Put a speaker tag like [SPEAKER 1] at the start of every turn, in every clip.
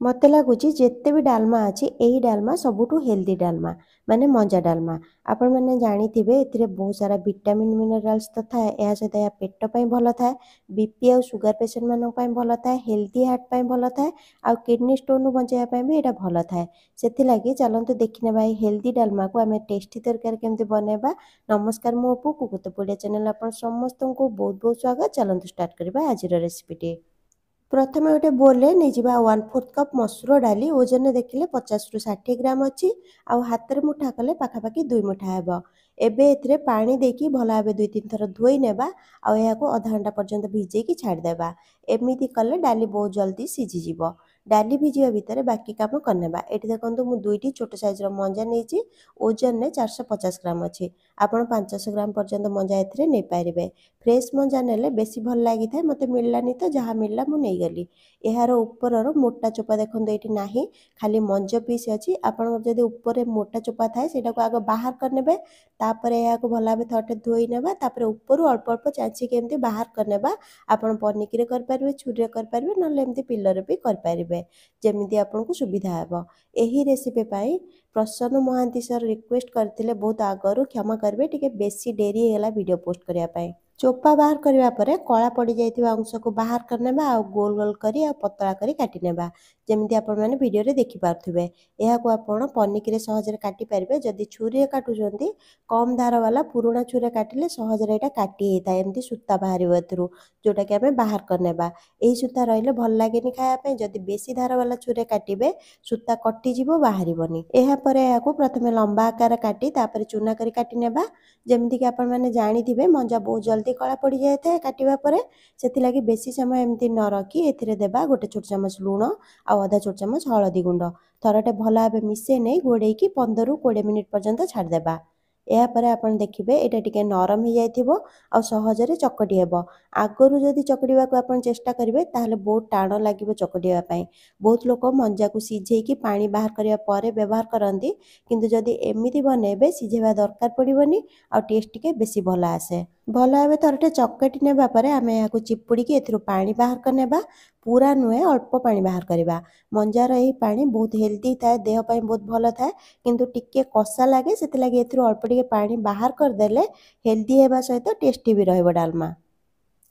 [SPEAKER 1] मते लगुच जिते भी डालमा अच्छी यही डालमा सबुठू हेल्दी डालमा माने मंजा डालमा। आपण मैंने जानिथिबे एथिरे बहुत सारा विटामिन मिनरल्स तो थाए। या सहित या पेट पई भल थाए, बीपी और सुगर पेशेंट मानक पई भल थाए, हेल्दी हार्ट पई भल थाए, आ किडनी स्टोन नु बचाया पई भी एटा भल थाए। सेथि लागि चलंतु देखिने भाई हेल्दी डालमा को आमे टेस्टी तरकारी केमते बनेबा। नमस्कार मो अपू कुकुतपुड़िया चैनल आपण समस्त को बहुत बहुत स्वागत। चलंतु स्टार्ट करबा आजिर रेसिपीटी। प्रथमे गोटे बोले नहीं 1/4 कप मसूर डाली ओजन देखिले 50 रु 60 ग्राम अच्छी आउ हाथ में मुठा कले पाखापाखि 2 मुठा हेब। एबे एथिरे पानी देकी भल भाव 2-3 थर धोई नेबा आउ याको आधा घंटा पर्यंत भिजेकी छाड़देबा। एमिति कले डाली बहुत जल्दी सिझी जिवो। डाली भिजिया भितर बाकी काम करनेबा। एठी देखंतु मु दुईटी छोट साइज रो मंजा नेची ओजन ने 450 ग्राम अच्छी। आपण 500 ग्राम पर्यंत मंजा एथिरे नै पारिबे। फ्रेश मंजा नेले बेसी भल लागि थाए। मते मिललानी तो जहाँ मिलला मु नै गली। एहार उपरर मोटा चोपा देखंतु एठी नाही, खाली मंज पीस अछि। आपण जदि ऊपर मोटा चोपा थाए सेटा को आगे बाहर करनेबे। तापरे या को भला भाबे थटे धोई नेबा। तापरे ऊपर अल्प अल्प चांची के एमती बाहर करनेबा। आपण पनिकी रे कर परिबे, छुरी रे कर परिबे, नले एमती पिलर रे भी कर परिबे, जेमिति आपन को सुविधा हेबो। एही रेसिपी पाई प्रसन्न महांती सर रिक्वेस्ट करथिले बहुत आगरु, क्षमा करबे टिके बेसी डेरी हेला वीडियो पोस्ट करिया पाई। चोपा बाहर करने पर कला पड़ जाइए अंश को बाहर करने आ गोल गोल करी आ पतला करी काटी नेबा। जेमिति आपण माने वीडियो रे देखि पारथुबे। एहा को आपण पनिकी रे सहज रे काटी परिबे। जदि छुरी रे काटुचंती कम धार वाला पुराना छुरी रे काटिले सहज रे एटा काटी हेता। एमती सूता बाहरिबो एथरू, जोटा कि हमें बाहर करनेबा। एही सूता रहिले भल लागेनी खाया पे। जदि बेसी धार वाला छुरी रे काटिबे सूता कटि जिवो, बाहरिबोनी। एहा परे एहा को प्रथमे लंबा आकार काटी तापर चूना करी काटी नेबा। जेमिति कि आपण माने जानिथिबे मंजा बहुत जल्दी कला पड़ जाए थे काटिबा परे। सेति लागि बेसी समय एमती न रखी एथिरे देबा गोटे छोट चमच लूण आ आधा छोट चमच हळदी गुंड। थरटे भल भाबे मिसे नै घोड़ेकी 15 रु 20 मिनिट पर्यंत छाड़ देबा। एहा परे आपण देखिबे एटा टिके नरम हो जाइथिबो आ सहज रे चकटी हेबो। आगरु जदि चकटिबा को आपण चेष्टा करिवे ताहले बहुत टाण लागिबो चकटिबा पई। बहुत लोक मंजा को सिझेकी पानी बाहर करिया परे व्यवहार करंती, किंतु जदि एमिति बनेबे सिझेबा दरकार पड़िबोनी आ टेस्ट टिके बेसी भल आसे। भल भाबे थरटे चकटी नेबा परे आमे याको चिपुड़ीकी एथिरो पानी बाहर करनेबा। पूरा नुहे अल्प पानी बाहर करबा। मंजार एही पानी बहुत हेल्दी थाए, देह पई बहुत भल थाए, किंतु टिके कषा लागे सेति लागि एथिरो अल्प टिके पानी बाहर कर देले हेल्दी हेबा सहित टेस्टी भी रहइबो डालमा।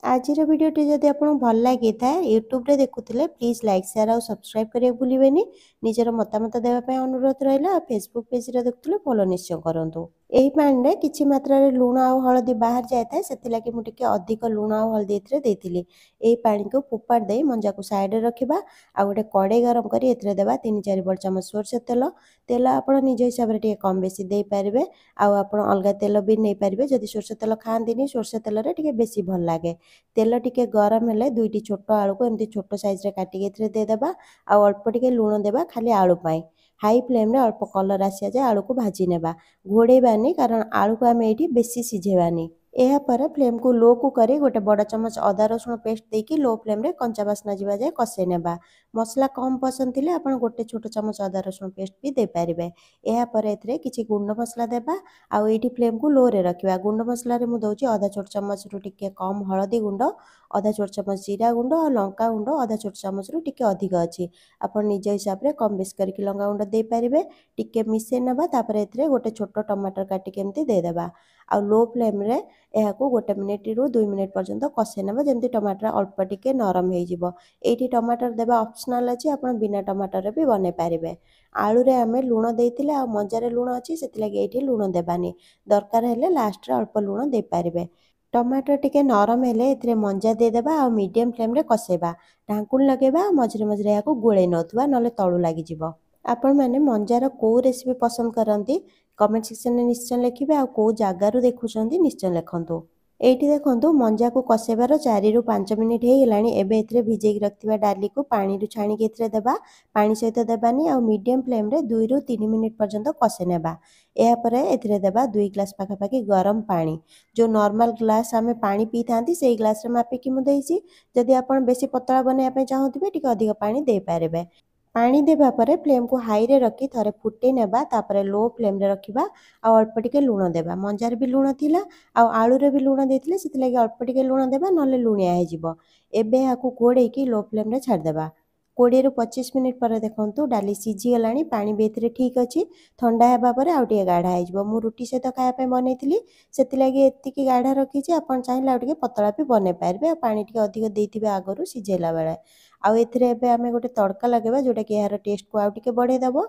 [SPEAKER 1] आजिर वीडियोटी जदि आपको भल लगी था यूट्यूब रे देखुथिले प्लीज लाइक शेयर और सब्सक्राइब करिया भूलिबेनी। निजर मतामत देबा पई अनुरोध रहिला। फेसबुक पेज रे देखुथिले फॉलो निश्चय करंतु। एही पानी रे किछि मात्रा रे लूण आ हळदी बाहर जाय थाए, सेति लागि मु टिके अधिक लूण आ हळदी एथिरे देथिली। एही पानी को फोपाड़ देई मंजा को साइड रे रखिबा। आ गोटे कड़े गरम करी एथिरे देबा 3-4 बड़ चमच सोरसा तेल। तेल आपण निज हिसाब रे टिके कम बेसी देई पारिबे। आ आपण अलगा तेल भी नै पारिबे। जदि सोरसा तेल खांदिनी सोरसा तेल रे टिके बेसी भल लागे। तेल टिके गरम हेले दुईटी छोट आलू को एमती छोट साइज रे काटिके एथिरे दे देबा। आ अल्प टिके लूण देबा खाली आलू पाई। हाई फ्लेम रे अल्प कलर आसिया जाए आलू को भाजी नेबा। घोड़ेबानी कारण आलू को आमे एठी बेसी सिझेबानी। एहा पर फ्लेम को लो को करी गोटे बड़ चमच अदा रसुण पेस्ट देकी लो फ्लेम रे कंचा बास्ना जिबा जाए कसे नेबा। मसला कम पसंद थिले आपण गोटे छोट चमच अदा रसुण पेस्ट भी दे पारिबे। एहा पर एथिरे किछि गुंड मसला देबा। आ एठी फ्लेम को लो रे रखिबा। गुंड मसला रे मु दउची आधा छोट चमच रु टिके कम हळदी गुंड, आधा छोट चमच जीरा गुंड और लंका गुंड आधा छोट चमच रु टिके अधिक अछि। आपण निज हिसाब रे कम बेस करके लंका गुंड दे पारिबे। टिके मिसे नेबा। तापर एथिरे गोटे छोट टमाटर काटी के एमती दे देबा। आ लो फ्लेम रे एहा को 1 मिनिट रु 2 मिनिट पर्यंत कसे नेबा, जेमती टमाटर अल्प टिके नरम हे जिवो। एठी टमाटर देबा ऑप्शनल अछि, आपण बिना टमाटर रे भी बने पारिबे। आलू रे आमे लूण देइतिले आ मंजा रे लूण अछि, सेति लागि एठी लूण देबानी। दरकार हेले लास्ट रे अल्प लूण दे पारिबे। टमाटर टिके नरम हेले एथिरे मंजा दे देबा आ मीडियम फ्लेम रे कसेबा। ढांकुण लगेबा, मझरे मझरे याको गोळे नथुवा नले तळु लागि जिवो। आपण माने मंजार को रेसिपी पसंद करंती कमेंट सेक्शन में निश्चय लिखिबे। आ को जागारू देखुचंती निश्चय लिखंतु। एठी देखंतु मंजा को कसेबार 4 रु 5 मिनिट हे गेलानी। एबे एथिरे भिजेकी रखथिबा डाली को पानी रु छाणी के एथिरे देबा। पानी सहित देबानी आ मीडियम फ्लेम रे 2 रु 3 मिनिट पर्यंत कसे नेबा। एहा परे एथिरे देबा 2 ग्लास पाखापाखि गरम पानी। जो नॉर्मल ग्लास आमे पानी पी थांती सेही ग्लास रे मापी कि मु देइछि। जदि आपण बेसी पतला बनेया पे चाहौथिबे टिके अधिक पानी दे पारिबे। पानी देबा परे फ्लेम को हाई रे रखी थरे फुटे नेबा। तापरे लो फ्लेम रे रखिबा आ अल्प टिके लूण देबा। मंजार भी लूण थिला आ आलू रे भी लूण देथिले, सेति लागि अल्प टिके लूण देबा नले लूणिया हे जिवो। एबे हाकू घोड़ेकी लो फ्लेम रे छाड़ देबा। 20 ରୁ 25 मिनिट पर देखंतु डाली सिझी गलानी पानी भी एथिरे ठीक अछि ठंडा हेबा परे आउ टिके गाढ़ा हो जिवो मु रुटी सहित खाया पे बनैथिली सेति लागि एतिकी गाढ़ा रखिछि आपण चाहिले आउ टिके पतला भी बनै पारबे पानी टिके अधिक देइथिबे आगरु सिझेला बेले आउ एथिरे एबे आमे गोटे तड़का लगेबा जोटा कि यार टेस्ट को आउ टिके बढ़े दबो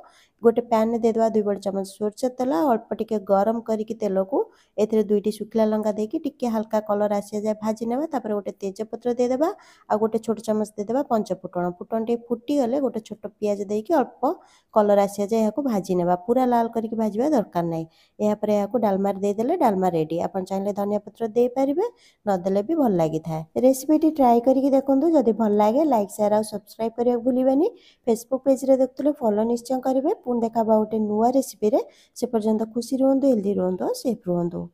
[SPEAKER 1] गोटे पैन दे देबा 2 बड़ चमच सोरष तेल अल्प टिके गरम करिकी तेल को एथिरे दुईटी सुखला लंका देकी टिके हल्का कलर आसी जाय भाजी नेबा तापर गोटे तेज पत्र दे देबा आ गोटे छोट चमच दे देबा पंच फुटण फुटण टे फुटी गले गोटे छोट पियाज देकी अल्प कलर आसी जाय याको भाजी नेबा पूरा लाल करिकी भाजीबा दरकार नै या पर याको डालमा दे देले डालमा रेडी आपण चाहिले धनिया पत्र दे परिबे न देले भी भल लागि थाए रेसिपी टी ट्राई करिकी देखंतु जदि भल लागे लाइक शेयर आ सब्सक्राइब करिया भूलिबेनी फेसबुक पेज रे देखतले फॉलो निश्चय करिवे पुन देखाबा गोटे नुवा रेसिपी रे से पर्यंत खुशी रहंतु हेल्दी रहंतु सेफ रहंतु।